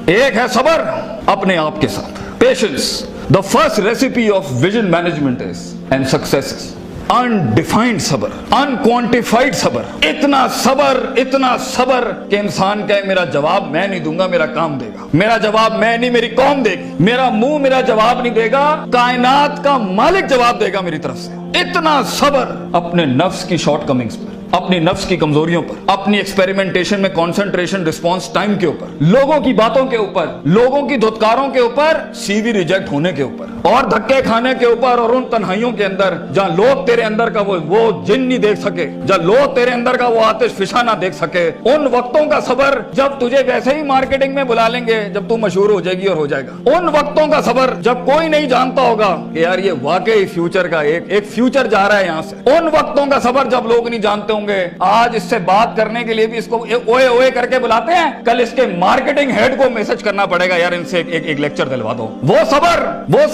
ایک ہے صبر اپنے آپ کے ساتھ, patience. The first recipe of vision management is and success is undefined صبر, unquantified صبر. اتنا صبر کہ انسان کہے میرا جواب میں نہیں دوں گا, میرا کام دے گا. میرا جواب میں نہیں, میری قوم دے گی. میرا منہ میرا جواب نہیں دے گا, کائنات کا مالک جواب دے گا میری طرف سے. اتنا صبر اپنے نفس کی شارٹ کمنگز پر, اپنی نفس کی کمزوریوں پر, اپنی ایکسپیریمنٹیشن میں کنسنٹریشن رسپانس ٹائم کے اوپر, لوگوں کی باتوں کے اوپر, لوگوں کی دھتکاروں کے اوپر, سی وی ریجیکٹ ہونے کے اوپر, اور دھکے کھانے کے اوپر, اور ان تنہائیوں کے اندر جہاں لوگ تیرے اندر کا وہ جن نہیں دیکھ سکے, جہاں لوگ تیرے اندر کا وہ آتش فشاں نہ دیکھ سکے. ان وقتوں کا صبر جب تجھے ویسے ہی مارکیٹنگ میں بلا لیں گے جب تو مشہور ہو جائے گی اور ہو جائے گا. ان وقتوں کا صبر جب کوئی نہیں جانتا ہوگا کہ یار یہ واقعی فیوچر کا ایک فیوچر جا رہا ہے یہاں سے. ان وقتوں کا صبر جب لوگ نہیں جانتے ہوں گے. آج اس سے بات کرنے کے لیے بھی اس کو اوئے اوئے کر کے بلاتے ہیں, کل اس کے مارکیٹنگ ہیڈ کو میسج کرنا پڑے گا یار ان سے ایک لیکچر دلوا دو. وہ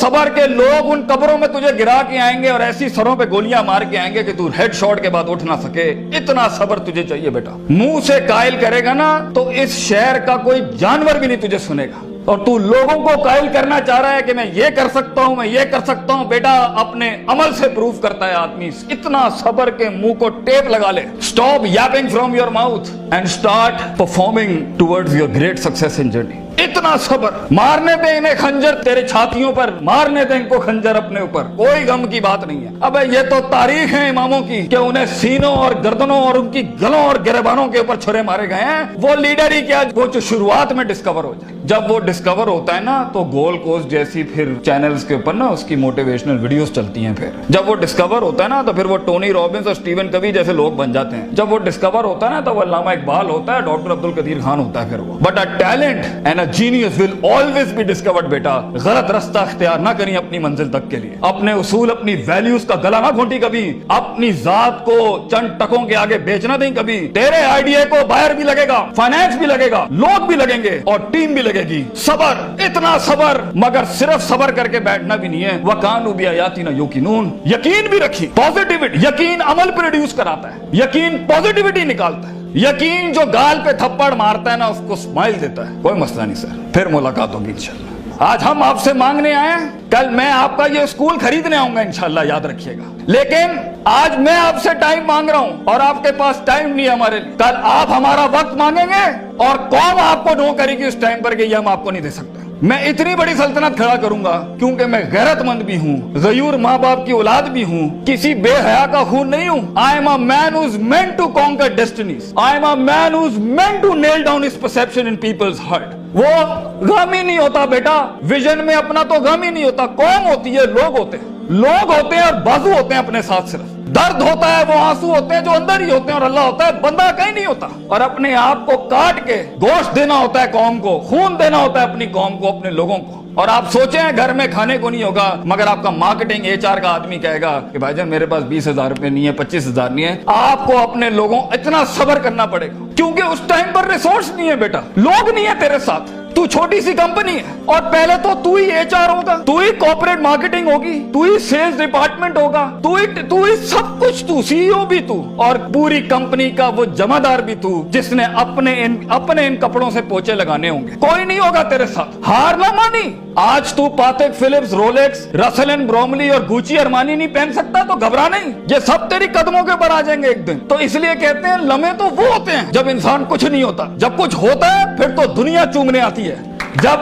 صبر کے لوگ ان قبروں میں تجھے گرا کے آئیں گے اور ایسی سروں پہ گولیاں مار کے آئیں گے کہ تو ہیڈ شاٹ کے بعد اٹھ نہ سکے. اتنا صبر تجھے چاہیے بیٹا. منہ سے قائل کرے گا نا تو اس شہر کا کوئی جانور بھی نہیں تجھے سنے گا, اور تو لوگوں کو قائل کرنا چاہ رہا ہے کہ میں یہ کر سکتا ہوں, میں یہ کر سکتا ہوں. بیٹا اپنے عمل سے پروف کرتا ہے آدمی. اتنا صبر کے منہ کو ٹیپ لگا لے. Stop yapping from your mouth and start performing towards your great success in journey. اتنا صبر. مارنے دیں انہیں خنجر تیرے چھاتیوں پر, مارنے دیں ان کو خنجر اپنے اوپر, کوئی غم کی بات نہیں ہے. ابے یہ تو تاریخ ہے اماموں کی کہ انہیں سینوں اور گردنوں اور ان کی گلوں اور گریبانوں کے اوپر چھرے مارے گئے ہیں. وہ لیڈر ہی کیا, وہ جو شروعات میں ڈسکور ہو جائے. جب وہ ڈسکور ہوتا ہے نا تو گول کوسٹ جیسی پھر چینلز کے اوپر نا اس کی موٹیویشنل ویڈیوز چلتی ہیں. پھر جب وہ ڈسکور ہوتا ہے نا تو پھر وہ ٹونی رابنس اور سٹیون کوی جیسے لوگ بن جاتے ہیں. جب وہ ڈسکور ہوتا ہے نا تو وہ علامہ اقبال ہوتا ہے, ڈاکٹر عبد القدیر خان ہوتا ہے. پھر وہ but a talent and a genius will always be discovered. بیٹا غلط رستہ اختیار نہ کریں اپنی منزل تک کے لیے. اپنے اصول اپنی ویلیوز کا گلا نہ گھونٹی کبھی. اپنی ذات کو چند ٹکوں کے آگے بیچ نہ دیں کبھی. تیرے آئیڈیا کو بائر بھی لگے گا, فائنانس بھی لگے گا, لوگ بھی لگیں گے اور ٹیم بھی لگے گی. صبر, اتنا صبر. مگر صرف صبر کر کے بیٹھنا بھی نہیں ہے. وَكَانُوا بِآيَاتِنَا يُوقِنُونَ. یقین بھی رکھی. پازیٹیوٹی, یقین عمل پروڈیوس کراتا ہے. یقین پازیٹیوٹی نکالتا ہے. یقین جو گال پہ تھپڑ مارتا ہے نا اس کو اسمائل دیتا ہے. کوئی مسئلہ نہیں سر, پھر ملاقات ہوگی انشاءاللہ. آج ہم آپ سے مانگنے آئے ہیں, کل میں آپ کا یہ اسکول خریدنے آؤں گا انشاءاللہ, یاد رکھیے گا. لیکن آج میں آپ سے ٹائم مانگ رہا ہوں اور آپ کے پاس ٹائم نہیں ہے ہمارے لیے. کل آپ ہمارا وقت مانگیں گے اور قوم آپ کو نو کرے گی اس ٹائم پر کہ یہ ہم آپ کو نہیں دے سکتے. میں اتنی بڑی سلطنت کھڑا کروں گا کیونکہ میں غیرت مند بھی ہوں, غیور ماں باپ کی اولاد بھی ہوں, کسی بے حیا کا خون نہیں ہوں. I am a man who's meant to conquer destinies. I am a man who's meant to nail down his perception in people's heart. وہ غم ہی نہیں ہوتا بیٹا, ویژن میں اپنا تو غم ہی نہیں ہوتا. قوم ہوتی ہے, لوگ ہوتے ہیں, لوگ ہوتے ہیں اور بازو ہوتے ہیں اپنے ساتھ. صرف درد ہوتا ہے, وہ آنسو ہوتے ہیں جو اندر ہی ہوتے ہیں, اور اللہ ہوتا ہے, بندہ کہیں نہیں ہوتا. اور اپنے آپ کو کاٹ کے گوشت دینا ہوتا ہے قوم کو, خون دینا ہوتا ہے اپنی قوم کو, اپنے لوگوں کو. اور آپ سوچیں گھر میں کھانے کو نہیں ہوگا مگر آپ کا مارکیٹنگ HR کا آدمی کہے گا کہ بھائی جان میرے پاس 20,000 روپے نہیں ہے, 25,000 نہیں ہے. آپ کو اپنے لوگوں اتنا صبر کرنا پڑے گا کیونکہ اس ٹائم پر ریسورس نہیں ہے بیٹا, لوگ نہیں ہے تیرے ساتھ. تو چھوٹی سی کمپنی ہے اور پہلے تو ہی HR ہوگا, تو ہی کارپوریٹ مارکیٹنگ ہوگی, تو ہی سیلز ڈپارٹمنٹ ہوگا, تو ہی سب کچھ, تو CEO بھی تو, اور پوری کمپنی کا وہ جمع دار بھی تو جس نے اپنے ان کپڑوں سے پوچھے لگانے ہوں گے. کوئی نہیں ہوگا تیرے ساتھ. ہار نہ مانی. آج تو پاتک فلپس, رولیکس, رسل اینڈ بروملی اور گوچی ارمانی نہیں پہن سکتا تو گھبرا نہیں, یہ سب تیری قدموں کے اوپر آ جائیں گے ایک دن. تو اس لیے کہتے ہیں لمحے تو وہ ہوتے ہیں جب انسان کچھ نہیں ہوتا, جب کچھ ہوتا ہے پھر تو دنیا چومنے آتی ہے. جب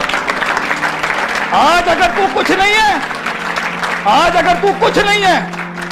آج اگر تو کچھ نہیں ہے,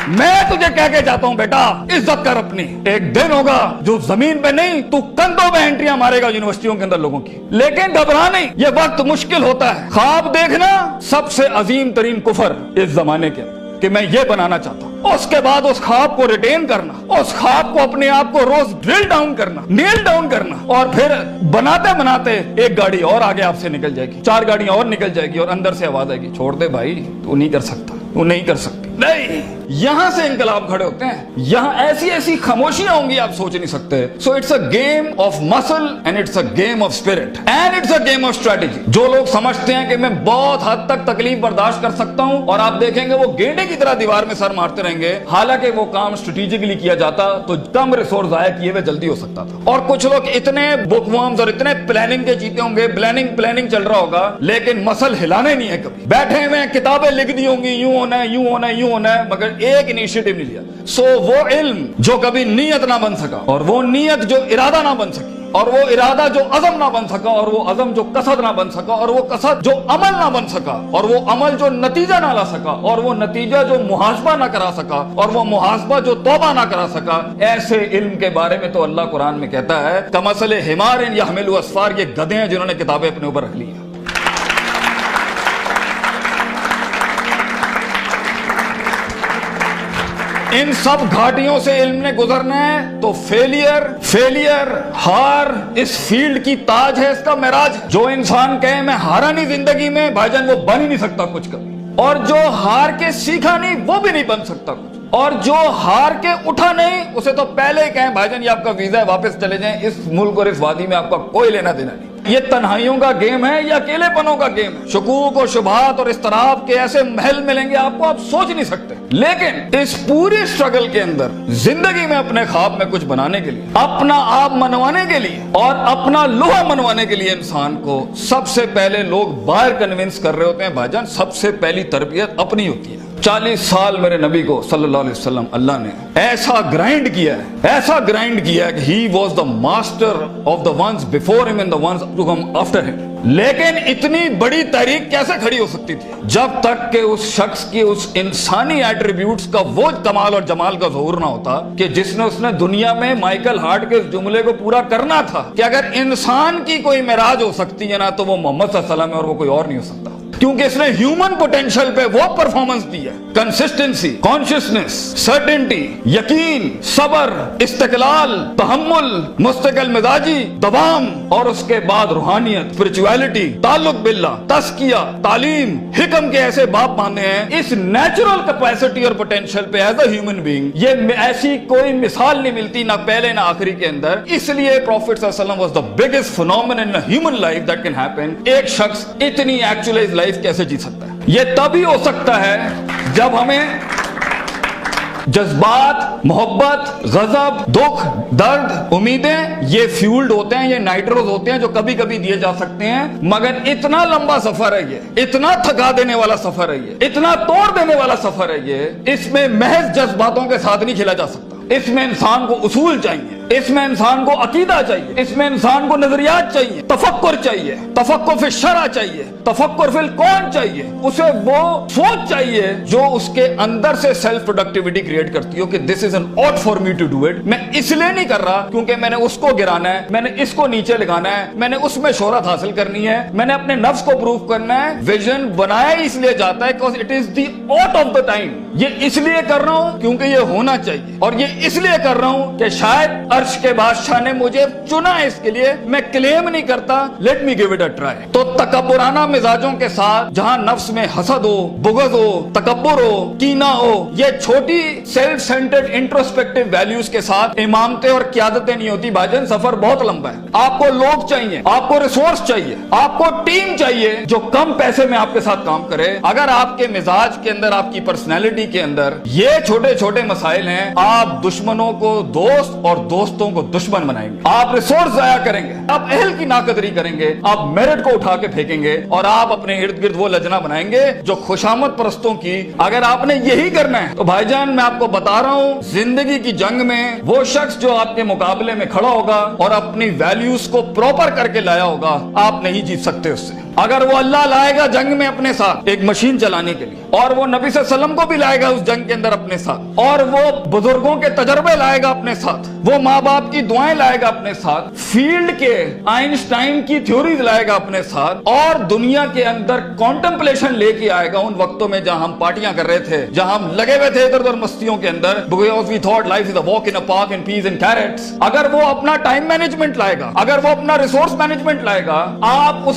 میں تجھے کہہ کے جاتا ہوں بیٹا عزت کر اپنی. ایک دن ہوگا جو زمین پہ نہیں تو کندھوں پہ انٹریاں مارے گا یونیورسٹیوں کے اندر لوگوں کی. لیکن گھبرا نہیں, یہ وقت مشکل ہوتا ہے. خواب دیکھنا سب سے عظیم ترین کفر اس زمانے کے کہ میں یہ بنانا چاہتا ہوں. اس کے بعد اس خواب کو ریٹین کرنا, اس خواب کو اپنے آپ کو روز ڈرل ڈاؤن کرنا, نیل ڈاؤن کرنا, اور پھر بناتے ایک گاڑی اور آگے آپ سے نکل جائے گی, 4 گاڑیاں اور نکل جائے گی, اور اندر سے آواز آئے گی چھوڑ دے بھائی, تو نہیں کر سکتا, تو نہیں کر سکتی. نہیں, یہاں سے انقلاب کھڑے ہوتے ہیں. یہاں ایسی ایسی خاموشیاں ہوں گی آپ سوچ نہیں سکتے. So it's a game of muscle and it's a game of spirit and it's a game of strategy. جو لوگ سمجھتے ہیں کہ میں بہت حد تک تکلیف برداشت کر سکتا ہوں, اور آپ دیکھیں گے وہ گینڈے کی طرح دیوار میں سر مارتے رہیں گے, حالانکہ وہ کام اسٹریٹجکلی کیا جاتا تو کم ریسورس ضائع کیے ہوئے جلدی ہو سکتا تھا. اور کچھ لوگ اتنے بک ورمز اور اتنے پلاننگ کے جیتے ہوں گے, پلاننگ چل رہا ہوگا, لیکن مسل ہلانے نہیں ہے. کبھی بیٹھے ہوئے کتابیں لکھ دی ہوں گی, یوں ہونا ہے, یوں ہونا ہے, یوں ہونا ہے, مگر ایک انیشیٹو نہیں لیا. سو وہ علم جو کبھی نیت نہ بن سکا, اور وہ نیت جو ارادہ نہ بن سکی, اور وہ ارادہ جو عزم نہ بن سکا, اور وہ عزم جو قصد نہ بن سکا, اور وہ قصد جو عمل نہ بن سکا, اور وہ عمل جو نتیجہ نہ لا سکا, اور وہ نتیجہ جو محاسبہ نہ کرا سکا, اور وہ محاسبہ جو توبہ نہ کرا سکا, ایسے علم کے بارے میں تو اللہ قرآن میں کہتا ہے کمثل حمار یحمل اسفار, یہ گدھے ہیں جنہوں نے کتابیں اپنے اوپر رکھ لی ہیں. ان سب گھاٹیوں سے علم نے گزرنا ہے تو فیلئر ہار اس فیلڈ کی تاج ہے, اس کا معراج. جو انسان کہے میں ہارا نہیں زندگی میں, بھائی جان وہ بن ہی نہیں سکتا کچھ کبھی. اور جو ہار کے سیکھا نہیں وہ بھی نہیں بن سکتا کچھ. اور جو ہار کے اٹھا نہیں اسے تو پہلے ہی کہیں بھائی جان یہ آپ کا ویزا ہے, واپس چلے جائیں, اس ملک اور اس وادی میں آپ کا کوئی لینا دینا نہیں. یہ تنہائیوں کا گیم ہے یا اکیلے پنوں کا گیم ہے. شکوک اور شبہات اور اضطراب کے ایسے محل ملیں گے آپ کو, آپ سوچ نہیں سکتے. لیکن اس پوری اسٹرگل کے اندر زندگی میں اپنے خواب میں کچھ بنانے کے لیے, اپنا آپ منوانے کے لیے, اور اپنا لوہا منوانے کے لیے انسان کو سب سے پہلے لوگ باہر کنونس کر رہے ہوتے ہیں. بھائی جان سب سے پہلی تربیت اپنی ہوتی ہے. 40 سال میرے نبی کو صلی اللہ علیہ وسلم اللہ نے ایسا گرائنڈ کیا ہے کہ he was the master of the ones before him and the ones to come after him. لیکن اتنی بڑی تحریک کیسے کھڑی ہو سکتی تھی جب تک کہ اس شخص کی اس انسانی ایٹریبیوٹس کا وہ کمال اور جمال کا ظہور نہ ہوتا کہ جس نے اس نے دنیا میں مائیکل ہارٹ کے اس جملے کو پورا کرنا تھا کہ اگر انسان کی کوئی معراج ہو سکتی ہے نا تو وہ محمد صلی اللہ علیہ وسلم ہے, اور وہ کوئی اور نہیں ہو سکتا. کیونکہ اس نے ہیومن پوٹینشل پہ وہ پرفارمنس دی ہے, کنسسٹنسی, کانشیسنس, سرٹنٹی, یقین, صبر, استقلال, تحمل, مستقل مزاجی, دوام, اور اس کے بعد روحانیت, اسپرچویلٹی, تعلق باللہ, تزکیہ, تعلیم, حکم کے ایسے باب باندھے ہیں. اس نیچرل کیپیسٹی اور پوٹینشل پہ ایز اے ہیومن بینگ یہ ایسی کوئی مثال نہیں ملتی, نہ پہلے نہ آخری کے اندر. اس لیے پروفیٹ صلی اللہ علیہ وسلم was the biggest phenomenon in human life that can happen. ایک شخص اتنی ایکچوئلائز لائف کیسے جی سکتا ہے؟ یہ تبھی ہو سکتا ہے جب ہمیں جذبات, محبت, غضب, دکھ, درد, امیدیں یہ فیولڈ ہوتے ہیں, یہ نائٹروز ہوتے ہیں جو کبھی کبھی دیے جا سکتے ہیں. مگر اتنا لمبا سفر ہے یہ, اتنا تھکا دینے والا سفر ہے یہ, اتنا توڑ دینے والا سفر ہے یہ. اس میں محض جذباتوں کے ساتھ نہیں کھیلا جا سکتا. اس میں انسان کو اصول چاہیے, اس میں انسان کو عقیدہ چاہیے, اس میں انسان کو نظریات چاہیے, تفکر چاہیے, تفکر فی الشرع چاہیے, تفکر فی الکون چاہیے. اسے وہ سوچ چاہیے جو اس کے اندر سے سیلف پروڈکٹیوٹی کریٹ کرتی ہو کہ this is an ought for me to do it. میں اس لیے نہیں کر رہا کیونکہ میں نے اس کو گرانا ہے, میں نے اس کو نیچے لگانا ہے, میں نے اس میں شہرت حاصل کرنی ہے, میں نے اپنے نفس کو پروف کرنا ہے. ویژن بنایا اس لیے جاتا ہے because it is the ought of the time. یہ اس لیے کر رہا ہوں کیونکہ یہ ہونا چاہیے, اور یہ اس لیے کر رہا ہوں کہ شاید عرش کے بادشاہ نے مجھے چنا ہے اس کے لیے. میں کلیم نہیں کرتا, let me give it a try. تو تکبرانہ مزاجوں کے ساتھ جہاں نفس میں حسد ہو, بغض ہو, تکبر ہو, کینہ ہو, یہ چھوٹی سیلف سینٹرڈ انٹروسپیکٹیو ویلیوز کے ساتھ امامتیں اور قیادتیں نہیں ہوتی. بھاجن سفر بہت لمبا ہے. آپ کو لوگ چاہیے, آپ کو ریسورس چاہیے, آپ کو ٹیم چاہیے جو کم پیسے میں آپ کے ساتھ کام کرے. اگر آپ کے مزاج کے اندر, آپ کی پرسنالٹی کے اندر یہ چھوٹے چھوٹے مسائل ہیں, آپ دشمنوں کو دوست اور دوستوں کو دشمن بنائیں گے. آپ ریسورس ضائع کریں گے, آپ اہل کی ناقدری کریں گے, آپ میرٹ کو اٹھا کے پھینکیں گے, اور آپ اپنے ارد گرد وہ لجنا بنائیں گے جو خوشامد پرستوں کی. اگر آپ نے یہی کرنا ہے تو بھائی جان میں آپ کو بتا رہا ہوں, زندگی کی جنگ میں وہ شخص جو آپ کے مقابلے میں کھڑا ہوگا اور اپنی ویلیوز کو پراپر کر کے لایا ہوگا, آپ نہیں جیت سکتے اس سے. اگر وہ اللہ لائے گا جنگ میں اپنے ساتھ ایک مشین چلانے کے لیے, اور وہ نبی صلی اللہ علیہ وسلم کو بھی لائے گا اس جنگ کے اندر اپنے ساتھ, اور وہ بزرگوں کے تجربے لائے گا اپنے ساتھ, وہ ماں باپ کی دعائیں لائے گا اپنے ساتھ, فیلڈ کے آئنسٹائن کی تھیوریز لائے گا اپنے ساتھ, اور دنیا کے اندر کانٹمپلیشن لے کے آئے گا ان وقتوں میں جہاں ہم پارٹیاں کر رہے تھے, جہاں ہم لگے ہوئے تھے ادھر ادھر مستیوں کے اندر, because we thought life is a walk in a park and peas and carrots. اگر وہ اپنا ٹائم مینجمنٹ لائے گا, اگر وہ اپنا ریسورس مینجمنٹ لائے گا, آپ اس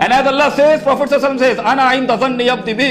And as Allah says, Prophet sallallahu alaihi wasallam says, "Ana inda dhanni abdi bi."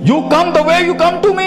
You come the way you come to me